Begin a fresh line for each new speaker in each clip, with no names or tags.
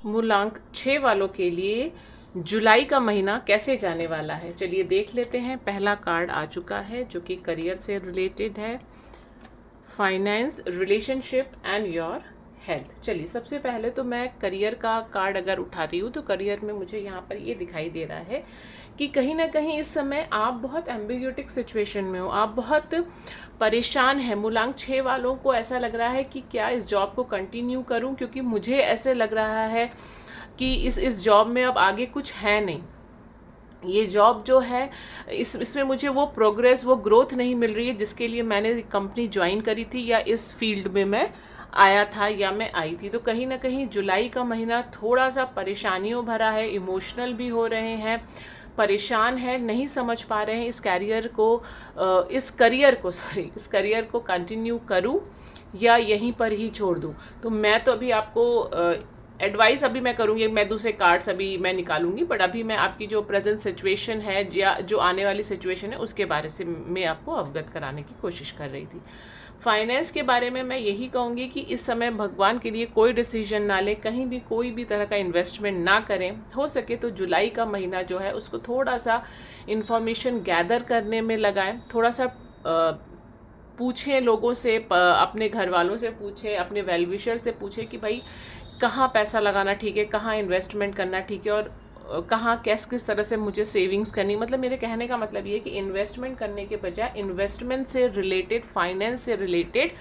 मूलांक 6 वालों के लिए जुलाई का महीना कैसे जाने वाला है, चलिए देख लेते हैं। पहला कार्ड आ चुका है जो कि करियर से रिलेटेड है, finance, relationship and your health. चलिए सबसे पहले तो मैं करियर का कार्ड अगर उठा रही हूँ तो करियर में मुझे यहाँ पर ये दिखाई दे रहा है कि कहीं ना कहीं इस समय आप बहुत एम्बिग्यूटिक सिचुएशन में हो, आप बहुत परेशान हैं। मूलांक 6 वालों को ऐसा लग रहा है कि क्या इस जॉब को कंटिन्यू करूं, क्योंकि मुझे ऐसे लग रहा है कि इस जॉब में अब आगे कुछ है नहीं। ये जॉब जो है इसमें मुझे वो प्रोग्रेस, वो ग्रोथ नहीं मिल रही है जिसके लिए मैंने कंपनी ज्वाइन करी थी या इस फील्ड में मैं आया था या मैं आई थी। तो कहीं ना कहीं जुलाई का महीना थोड़ा सा परेशानियों भरा है, इमोशनल भी हो रहे हैं, परेशान है, नहीं समझ पा रहे हैं इस करियर को कंटिन्यू करूं या यहीं पर ही छोड़ दूं। तो मैं तो अभी आपको एडवाइस अभी मैं करूँगी, मैं दूसरे कार्ड्स अभी मैं निकालूंगी, बट अभी मैं आपकी जो प्रेजेंट सिचुएशन है या जो आने वाली सिचुएशन है उसके बारे से मैं आपको अवगत कराने की कोशिश कर रही थी। फाइनेंस के बारे में मैं यही कहूँगी कि इस समय भगवान के लिए कोई डिसीजन ना लें, कहीं भी कोई भी तरह का इन्वेस्टमेंट ना करें। हो सके तो जुलाई का महीना जो है उसको थोड़ा सा इन्फॉर्मेशन गैदर करने में लगाएं, थोड़ा सा पूछें लोगों से, अपने घर वालों से पूछें, अपने वेल विशर से पूछें कि भाई कहाँ पैसा लगाना ठीक है, कहाँ इन्वेस्टमेंट करना ठीक है और कहाँ किस तरह से मुझे सेविंग्स करनी। मतलब मेरे कहने का मतलब ये है कि इन्वेस्टमेंट करने के बजाय इन्वेस्टमेंट से रिलेटेड, फाइनेंस से रिलेटेड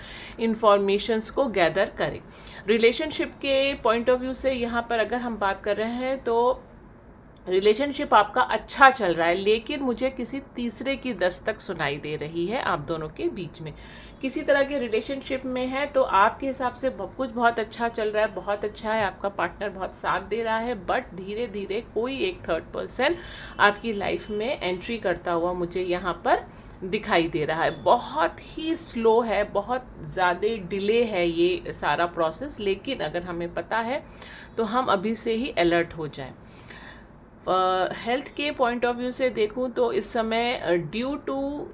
इंफॉर्मेशंस को गैदर करें। रिलेशनशिप के पॉइंट ऑफ व्यू से यहाँ पर अगर हम बात कर रहे हैं तो रिलेशनशिप आपका अच्छा चल रहा है, लेकिन मुझे किसी तीसरे की दस्तक सुनाई दे रही है आप दोनों के बीच में। किसी तरह के रिलेशनशिप में है तो आपके हिसाब से कुछ बहुत अच्छा चल रहा है, बहुत अच्छा है, आपका पार्टनर बहुत साथ दे रहा है, बट धीरे धीरे कोई एक थर्ड पर्सन आपकी लाइफ में एंट्री करता हुआ मुझे यहाँ पर दिखाई दे रहा है। बहुत ही स्लो है, बहुत ज़्यादा डिले है ये सारा प्रोसेस, लेकिन अगर हमें पता है तो हम अभी से ही अलर्ट हो जाएं। हेल्थ के पॉइंट ऑफ व्यू से देखूं तो इस समय ड्यू टू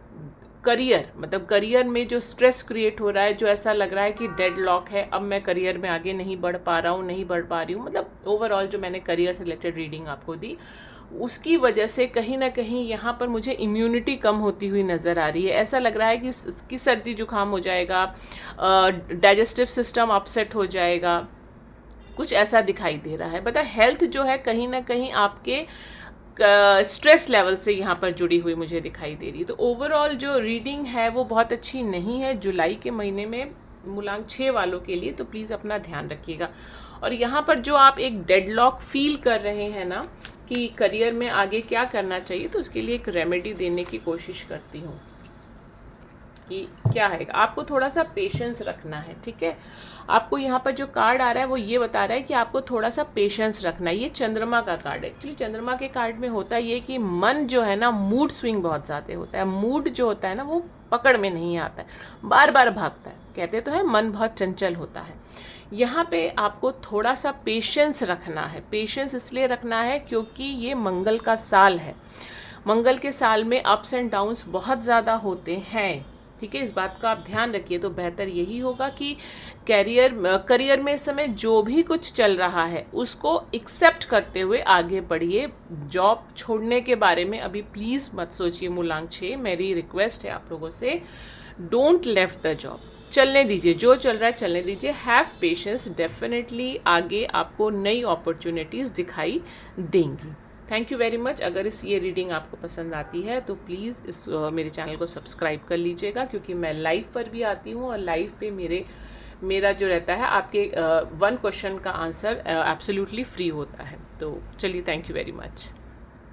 करियर, मतलब करियर में जो स्ट्रेस क्रिएट हो रहा है, जो ऐसा लग रहा है कि डेडलॉक है, अब मैं करियर में आगे नहीं बढ़ पा रहा हूँ, नहीं बढ़ पा रही हूँ, मतलब ओवरऑल जो मैंने करियर से रिलेटेड रीडिंग आपको दी उसकी वजह से कहीं ना कहीं यहाँ पर मुझे इम्यूनिटी कम होती हुई नज़र आ रही है। ऐसा लग रहा है कि सर्दी जुकाम हो जाएगा, डाइजेस्टिव सिस्टम अपसेट हो जाएगा, कुछ ऐसा दिखाई दे रहा है। बता हेल्थ जो है कहीं ना कहीं आपके स्ट्रेस लेवल से यहाँ पर जुड़ी हुई मुझे दिखाई दे रही है। तो ओवरऑल जो रीडिंग है वो बहुत अच्छी नहीं है जुलाई के महीने में मूलांक 6 वालों के लिए, तो प्लीज़ अपना ध्यान रखिएगा। और यहाँ पर जो आप एक डेडलॉक फील कर रहे हैं ना कि करियर में आगे क्या करना चाहिए, तो उसके लिए एक रेमेडी देने की कोशिश करती हूँ कि क्या है। आपको थोड़ा सा पेशेंस रखना है, ठीक है। आपको यहाँ पर जो कार्ड आ रहा है वो ये बता रहा है कि आपको थोड़ा सा पेशेंस रखना है। ये चंद्रमा का कार्ड है। एक्चुअली चंद्रमा के कार्ड में होता ये कि मन जो है ना, मूड स्विंग बहुत ज़्यादा होता है। मूड जो होता है ना वो पकड़ में नहीं आता है, बार बार भागता है। कहते तो है मन बहुत चंचल होता है। यहाँ पे आपको थोड़ा सा पेशेंस रखना है। पेशेंस इसलिए रखना है क्योंकि ये मंगल का साल है। मंगल के साल में अप्स एंड डाउन्स बहुत ज़्यादा होते हैं, ठीक है। इस बात का आप ध्यान रखिए। तो बेहतर यही होगा कि करियर में इस समय जो भी कुछ चल रहा है उसको एक्सेप्ट करते हुए आगे बढ़िए। जॉब छोड़ने के बारे में अभी प्लीज़ मत सोचिए मूलांक 6, मेरी रिक्वेस्ट है आप लोगों से, डोंट लेफ्ट द जॉब, चलने दीजिए, जो चल रहा है चलने दीजिए। हैव पेशेंस, डेफिनेटली आगे आपको नई अपॉर्चुनिटीज़ दिखाई देंगी। Thank you very much. अगर ये रीडिंग आपको पसंद आती है तो प्लीज़ मेरे चैनल को सब्सक्राइब कर लीजिएगा, क्योंकि मैं लाइव पर भी आती हूँ और लाइव पे मेरा जो रहता है आपके 1 क्वेश्चन का आंसर एब्सोल्युटली फ्री होता है। तो चलिए, थैंक यू वेरी मच।